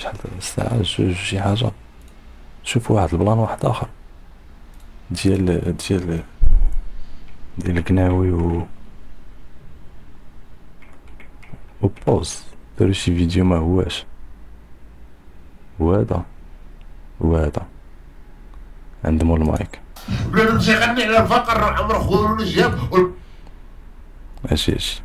شحال الساعة جوج شي حاجة. شوف واحد البلان واحد اخر ديال القناوي و بوز دارو شي فيديو ما هواش. وهذا عندهم المايك. بلا نمشي غني على الفقر عمر خضر الجاب ماشي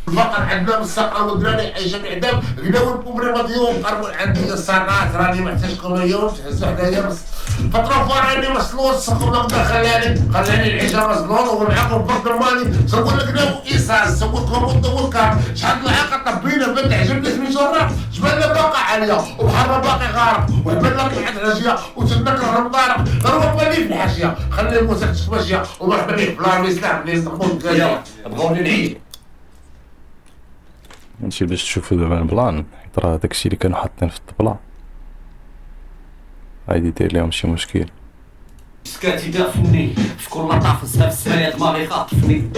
الفقر عندنا بالسقا والدراري عايشه بعدام قداو الكوبري مضيوم قربوا عندي الصناعات راني محتاج كل يوم تحس حدايا بس فتره راني مسلول السخون نقدر خلاني العيشه مسلول ونعاقب برد الماني سووا لك قداو ايساس سووا كوموند والكار شحال العاقه طبينا بنت عجبني اسمي جرة جبال باقي عاليه وبحر باقي غارق وعبال لك واحد الهجيه وتنكر رمضان ضربه بالي في الحاشيه خلي الموسيقى تمشي ومرحبا بك بلا الاسلام اللي يستخدمون الكلام بغاوني نعيد هادشي باش تشوفو دابا البلان، حيت راه داكشي اللي كانوا حاطين في الطبلة غادي يدير ليهم شي مشكل. سكاتي دافني في كل طاف سهل السمايا دماغي خاطفني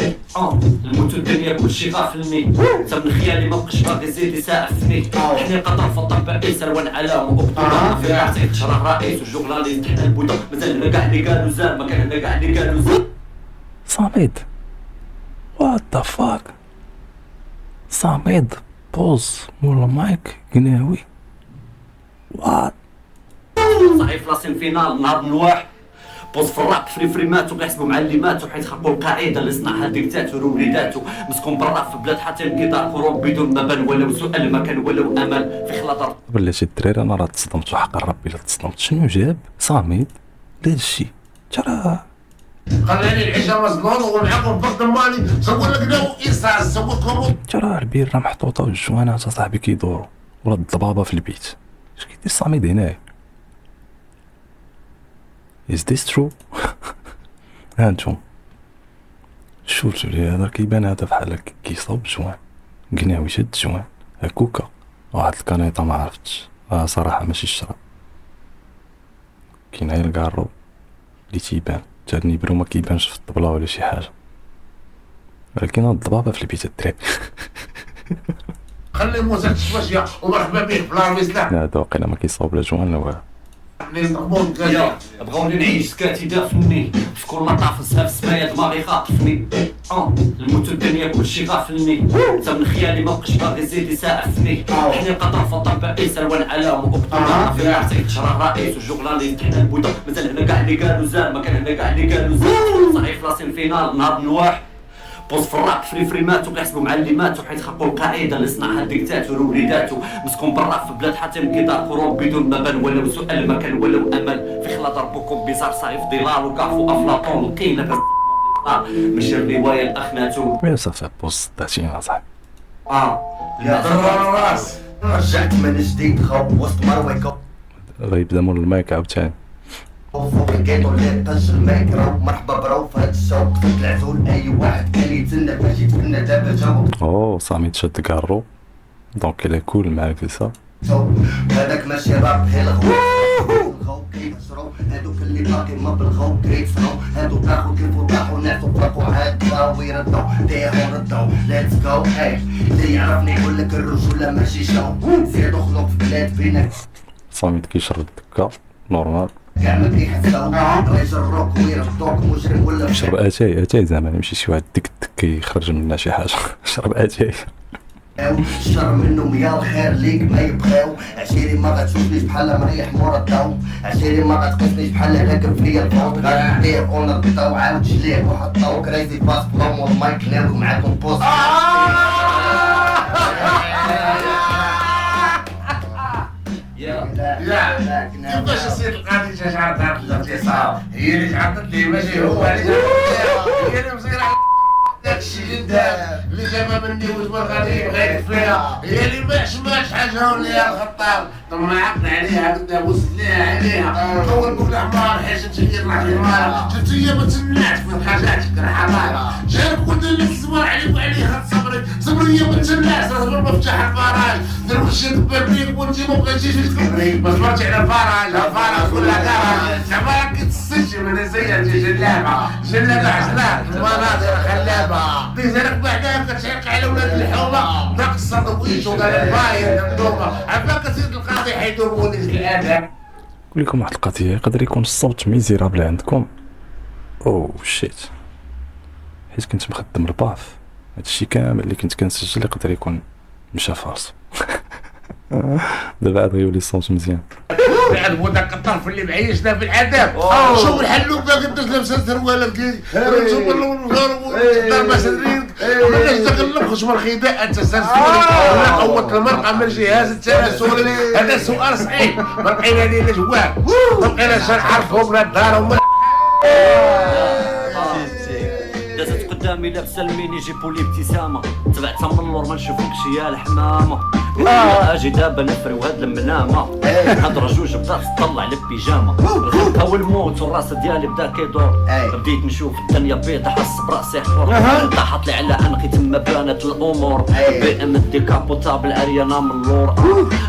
الموت الدنيا كلشي غافلني تا من خيالي مبقاش باغي زيد يسعفني حني قطر في الطب عيسى والعلام وبطولة في راسي تشرح رئيس وجوغلالي تحت البودا مازال هنا كاع اللي قالوا زال ما كان هنا كاع اللي قالوا زال. صامد وات ذا فاك، صامد بوز مولا مايك قناوي وات صحيح راسي فينال نهار الواح بوز في الراب فريماتو كيحسبوا معلماتو حيت خلقوا القاعده اللي صنعها ديكتاتور ووليداتو مسكون برا في بلاد حاتم كيدار كروب بدون ما بان ولا سؤال ما كان ولا امل في خلاطر. بلاتي الدراري انا راه تصدمت وحق الرب الا تصدمت. شنو جاب صامد لهادشي؟ ترى خلاني العيشه مسلول ونعاقب برد الماني سووا لك قداو ايساس سووا كوموند ترى البيرة محطوطة والجوانات صاحبي كيدورو ولا الضبابة في البيت. اش كيدير صامد هنايا؟ Is this true؟ هانتوم شوفوا لي هذا كيبان هذا بحال هكا كيصاوب جوان قناوي شاد جوان هكوكا واحد الكانيطة ما عرفتش صراحة ماشي الشراب كاين غير الكارو اللي تيبان تا النيبرو ما كيبانش في الطبلة ولا شي حاجة ولكن هاد الضبابة في البيت الدراري. خلي الموسيقى تمشي ومرحبا بك بلا الاسلام هذا واقيلا ما كيصاوب لا جوان لا والو. اللي يستخدمون الكلام بغاوني نعيش سكاتي دافني في كل طاف سهل السمايا دماغي خاطفني الموت الدنيا كلشي غافلني تا من خيالي مبقاش باغي زيد يسعفني حني قطر في الطب عيسى والعلام وبطولة في راسي تشرح رئيس وجوغلالي تحت البودا مازال هنا كاع اللي قالوا زال ما كان هنا كاع اللي قالوا زال صحيح راسي فينال نهار الواح بوز في الراب فريماتو كيحسبوا معلماتو حيت خلقوا القاعده اللي صنعها ديكتاتور ووليداتو مسكون برا في بلاد حاتم كيدار كروب بدون ما بان ولا سؤال ما كان ولا امل في خلا ضربكم بيزار صايف ضلال وكافو افلاطون لقينا بس ماشي الروايه الاخناتو وين صافي بوز داتي صاحبي يا ضرر راس رجعت من جديد خو وسط مرويكو غيبدا مول المايك عاوتاني فوق الكيتو اللي طج الميكرو مرحبا برو في هاد الشوق طفل العزول اي واحد كان يتسنى باش يتسنى دابا جاو صامي تشد كارو دونك الى كول معاك سا هذاك ماشي راب هي الغو كيفسرو هادوك اللي باقي ما بالغو كيفسرو هادو طاحو كيفو طاحو ناس فرقو عاد بغاو يردو ديهم ردو ليتس جو اي اللي يعرفني يقول لك الرجوله ماشي شو زيدو خلوق في بلاد بينك صامي كيشرب الدكا نورمال كاع ما كيحسو بغا يجروك ويردوك مجرم ولا شرب اتاي زعما ماشي شي واحد ديك كيخرج منها شي حاجه. شرب اتاي الشر منهم يا الخير ليك ما يبغاو عشيري ما غتشوفنيش بحال مريح مورا الضو عشيري ما غتقيسنيش بحال راكب فيا الفوط غندير اون البيضا وعاود جليه وحطو كريزي باس بلوم والمايك ناوي معاكم بوست لا كيفاش السيد القاضي جا شعر دار الاتصال هي اللي تعطت لي ماشي هو هي اللي مصير داكشي اللي دار اللي جابها مني وجبه الغادي يبغى يدفيها هي اللي ما حشماش حاجه وليها الخطاب طمعت عليها قلت وصلت لها عليها اول بقول حمار حيش تغير لها حمار جبت هي ما تمنعت من حاجاتك حمار جارك قلت لي الصبر عليك وعليها صبري صبري ما تمنعت صبر مفتاح الفراج دروك دبر بيك وانت ما بغيتيش تكبري ما صبرتش على الفراج الفراج ولا كراج زعما كتسجل من زي جلابه عسلات المناظر خلابه ديزلك بعدها كتعيق على ولاد الحومه داك الصدويش وقال الباير النومه عفاك سيد القاضي حيدوروني الاداب. نقول لكم واحد القضيه، يقدر يكون الصوت ميزيرابل عندكم او شيت، حيت كنت مخدم الباف، هادشي كامل اللي كنت كنسجل يقدر يكون مشى فارس. دابا عاد غيولي الصوت مزيان. عاد داك الطرف اللي معيشنا في العذاب شوف الحلوب باغي دوز لابسه سروال كي شوف ضربه سرين ولا تغلب خشم الخداع التسلسل ولا قوه المرقه من جهاز التناسل. هذا سؤال صعيب ما لقينا ليه جواب ما لقيناش نعرفهم لا الدار وما دازت قدامي لابسه الميني جيبو لي ابتسامه تبعتها من اللور ما نشوفكش يا الحمامه اجي دابا نفرو هاد المنامه هضره جوج بدات تطلع البيجامه الخلقه والموت والراس ديالي بدا كيدور بديت نشوف الدنيا بيضة حس براسي حر طاحت لي على عنقي تما بانت الامور بي ام ديكابوتابل اريانا من اللور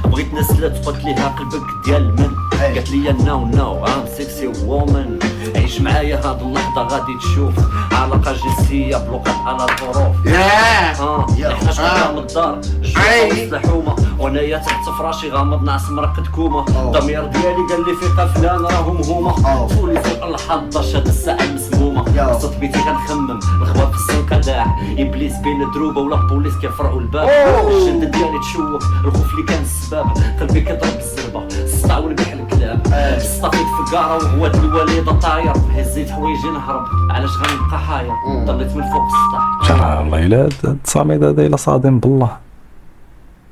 بغيت نسلت قلت ليها قلبك ديال من قالت لي نو ام سكسي وومن عيش معايا هاد اللحظه غادي تشوف علاقه جنسيه بلغه على الظروف احنا شويه من الدار جوج حومه وانايا تحت فراشي غامض ناعس مرقد كومه الضمير ديالي قال لي في قفلان راهم هما طولي فوق الحظه شاد الساعه مسمومه وسط بيتي كنخمم الخواب في السنكه داح ابليس بين دروبه ولا بوليس كيفرقوا الباب الجلد ديالي تشوك الخوف اللي كان السباب قلبي كيضرب بالزربه السطا والبيح الكلاب صطفيت في الكاره وهو الوالده طاير هزيت حوايجي نهرب علاش غنبقى حاير ضليت من فوق السطح. والله الا هاد التصاميد هذا الا صادم بالله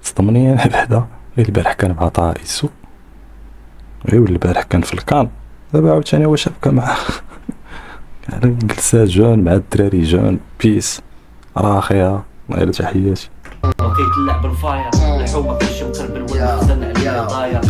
صدمني انا بعدا. غير البارح كان مع طائسو غير البارح كان في الكان دابا عاوتاني واش بقى معاه على جلسة جون مع الدراري جون بيس راخيها. الله يلا تحياتي. لقيت اللعب الفاير الحومه كلشي مكربل والمخزن عليا ضاير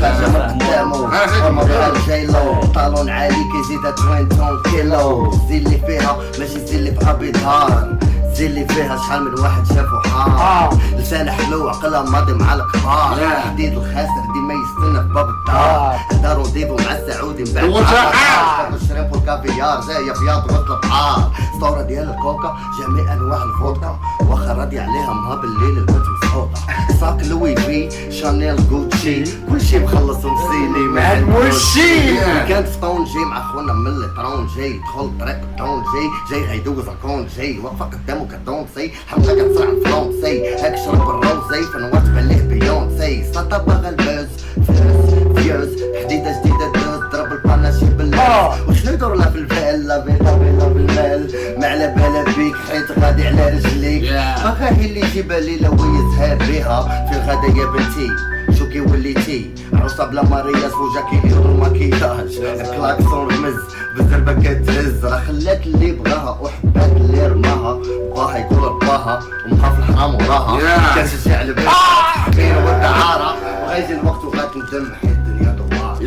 رمضان جاي لو طالون عالي كيزيد 20 كيلو زي اللي فيها ماشي زي اللي في ابيضان زي اللي فيها شحال من واحد شافو حار لسان حلو عقلها ماضي مع الكبار حديد الخاسر ديما يستنى في باب الدار دارو ديفو مع السعودي من بعد الشريمب والكافيار زي بياض وسط البحار ستورة ديال الكوكا جميع انواع الفودكا واخا راضي عليها مها بالليل البنت مسحوطة صاك لوي في شانيل جوتشي كلشي مخلص ومسيلي ما عندوشي كانت في طونجي مع خونا من الطرونجي دخل طريق الطونجي جاي غيدوز الكونجي واقفة قدامه كدونسي حملة كتسرع الفرونسي هاك شرب الروزي فنوات باليه بيونسي سلطة باغا البوز فيوز حديدة جديدة دوز ضرب الباناشي باللاز وشنو يدور لها في الفيلا بيلا بالمال ما على بالا بيك حيت غادي على رجليك اخا هي اللي جيبها لي لو يزهر بيها في الغدا يا بنتي شوكي وليتي عروسه بلا مارياس وجاكي يدير الماكياج كلاكسون رمز بالزربه كتهز راه خلات اللي بغاها وحبات اللي رماها باها يقول باها ومخاف الحرام وراها كنشجع البنت حبيبه والدعاره وغيجي الوقت وغتندم حيت الدنيا دوار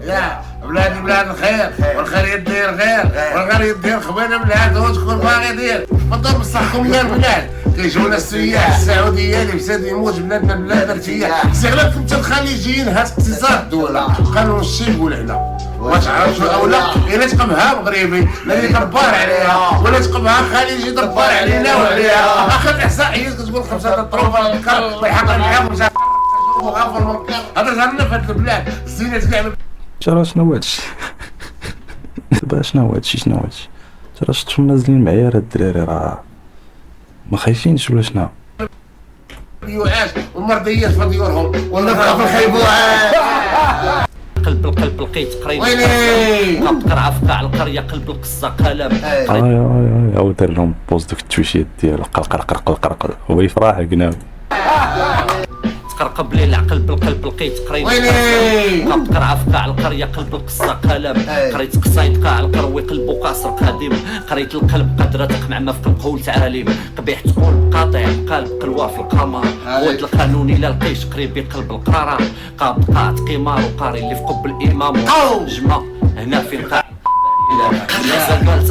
يا بلادي بلاد الخير والخير يدير خير والخير يدير خوينا بلاد وشكون باغي يدير فضل بصحكم يا البلاد كيجونا السياح السعوديه اللي بساد يموت بلادنا بلاد ارتياح استغلالكم حتى الخليجيين هاد اقتصاد الدوله قانون الشي يقول هنا واش عرفتوا اولا الا تقمها مغربي اللي دربار عليها ولا تقمها خليجي دربار علينا وعليها اخر الاحصائيات كتقول 5 طروفه الكر ويحق معاهم وغافر هذا زعما في هاد البلاد الزينات كاع ترى شنو هادشي دابا شنو هادشي ترى شفتهم نازلين معايا هاد الدراري راه ما خايفينش ولا شنو يعاش والمرضيات في ديورهم والنفقه في الخيبوعات قلب القلب لقيت قريب ويلي قرعه في قاع القريه قلب القصه قلم او دار لهم بوز دوك التويشيت ديال قلقل هو يفرح قناوي تقرقب لي العقل بالقلب لقيت قريت ويلي قبط قرعه في قاع القريه قلب القصه قلم قريت قصايد قاع القروي قلبو قاصر قديم قريت القلب قدره تقمع ما في القول تعاليم قبيح تقول قاطع قلب قلوه في القمر ود القانون الا لقيت قريب قلب القرار قابط قاعد قمار وقاري اللي في قب الامام جمع هنا في القاع مازال قالت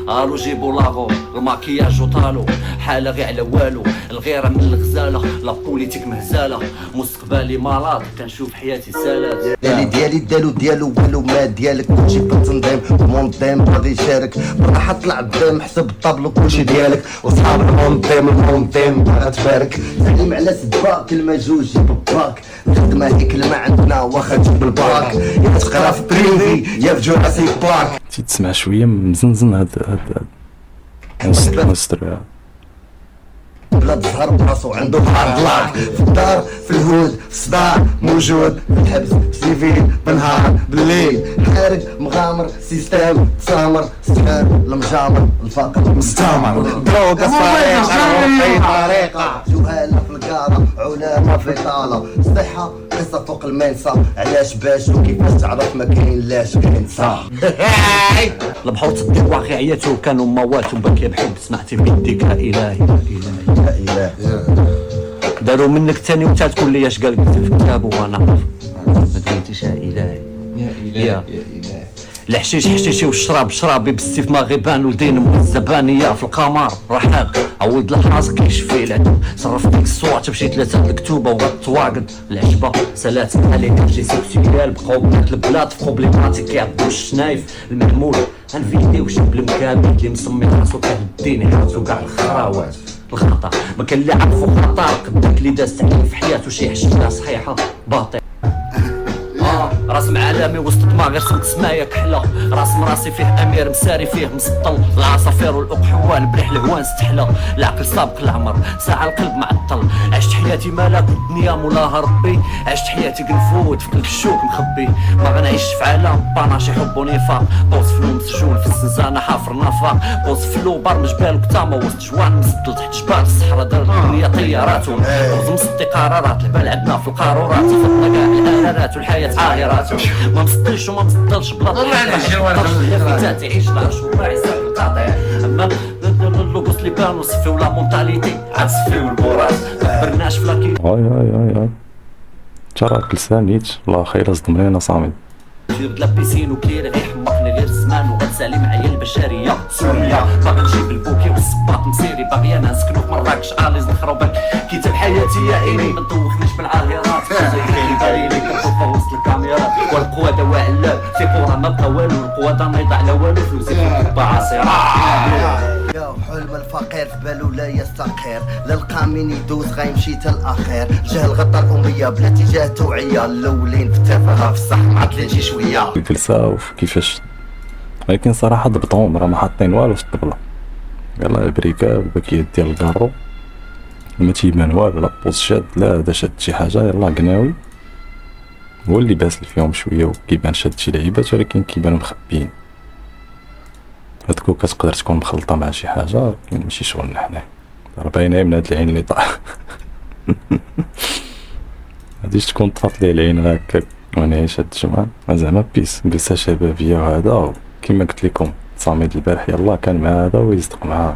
الو جيبو لاغو الماكياج وطالو حالة غير على والو الغيرة من الغزالة لا بوليتيك مهزالة مستقبلي مرض كنشوف حياتي سالات ديالي ديالو والو ما ديالك كلشي بالتنظيم المنظم غادي يشارك بالراحة طلع الدم حسب الطابلو كلشي ديالك وصحاب المنظم باغا تبارك تعليم على سباك كلمة جوج جيب باك الخدمة هي كلمة عندنا واخا تجيب الباك يا تقرا في بريفي يا في جوراسيك بارك تسمع شويه مزنزن هاد مستر بلاد الزهر براسو عنده بحر لاك في الدار في الهود في الصداع موجود في الحبس سيفيل بالنهار بالليل حارق مغامر سيستم تسامر سحر المجامر الفقر مستعمر دروغ طريقة جهالة في القارة علامة في طالة الصحة قصة فوق المنسى علاش باش وكيفاش تعرف ما كاين لاش كنسى البحور تصدق واقعيته كانوا موات وبكي بحب سمعتي بيديك يا إلهي لا اله داروا منك تاني وتا تقول لي اش قال قلت في الكتاب وانا ما درتيش يا إلهي يا إلهي الحشيش حشيشي والشراب شرابي بالسيف ما غيبان ودين مزبانية في القمر رحاق عود لحراسك كيشفي العدو صرف ديك الصوات تمشي ثلاثة الكتوبة وغتواقد العشبة سالات عليك جي سيكسيال بقوبلات البلاد في بروبليماتيك يعطو الشنايف المعمول هنفيديو شاب المكابي اللي مسمي راسو كهديني حاسو كاع الخراوات الخطا ما كان اللي عرفو خطا قداك اللي داز تعليم في حياتو شي حشيشة صحيحة باطل رسم عالمي وسط دماغ رسمت سمايا كحلة رسم راسي فيه امير مساري فيه مسطل العصافير والاقحوال بريح الهوان استحلى العقل سابق العمر ساعة القلب معطل عشت حياتي ملاك والدنيا مولاها ربي عشت حياتي قنفود في قلب الشوك مخبي ما غنعيش في عالم باناشي حب ونفاق بوص فلو مسجون في الزنزانة حافر نفاق بوص فلو برمج بالو كتامة وسط جوان مسدل تحت جبال الصحراء دار الدنيا طيارات وغز مسطي قرارات البال عندنا في القارورات خطنا كاع الهرارات والحياة عاهرات ما مسطلش وما مسطلش بلا طيب تعيش العرش وراعي ساق القاطع اما اللوكوس اللي بانو صفي ولا مونتاليتي عاد صفي والبوراس برناش فلاكي هاي تراك لسانيت الله خير صدمنينا صامد جيب لا بيسين وكلير غير حمقني غير الزمان وغتسالي معايا البشريه سوريا باغي نجيب البوكي والصباط مسيري باغي انا نسكنو في مراكش اليز نخربك كتاب حياتي يا ايلي ما تدوخنيش بالعاهرات زي بالي لي كنطوفا وسط الكاميرا والقوة دواء اللاب في قرى ما بقى والو القوة نايض على والو فلوسي في عصيرات يا حلم الفقير في بالو لا يستقر للقى مين يدوز غيمشي تا الاخير جهل غطى الاميه بلا اتجاه توعيه الاولين في التفاهه في الصح معطلين شي شويه الجلسة وفي كيفاش ولكن صراحة ضبطهم راه ما حاطين والو في الطبلة يلا البريكا والباكيات ديال الكارو ما تيبان والو لا بوز شاد لا هدا شاد شي حاجة يلا قناوي هو اللي باسل فيهم شوية وكيبان شاد شي لعيبات ولكن كيبانو مخبيين هادكو كتقدر تكون مخلطة مع شي حاجة ولكن ماشي شغلنا حنا راه باينة من هاد العين اللي طاح غاديش تكون طفات لي العين هكاك ونعيش هاد الجمعة زعما بيس جلسة شبابية وهذا كيما قلت لكم صامد البارح يلا كان مع هذا ويصدق معاه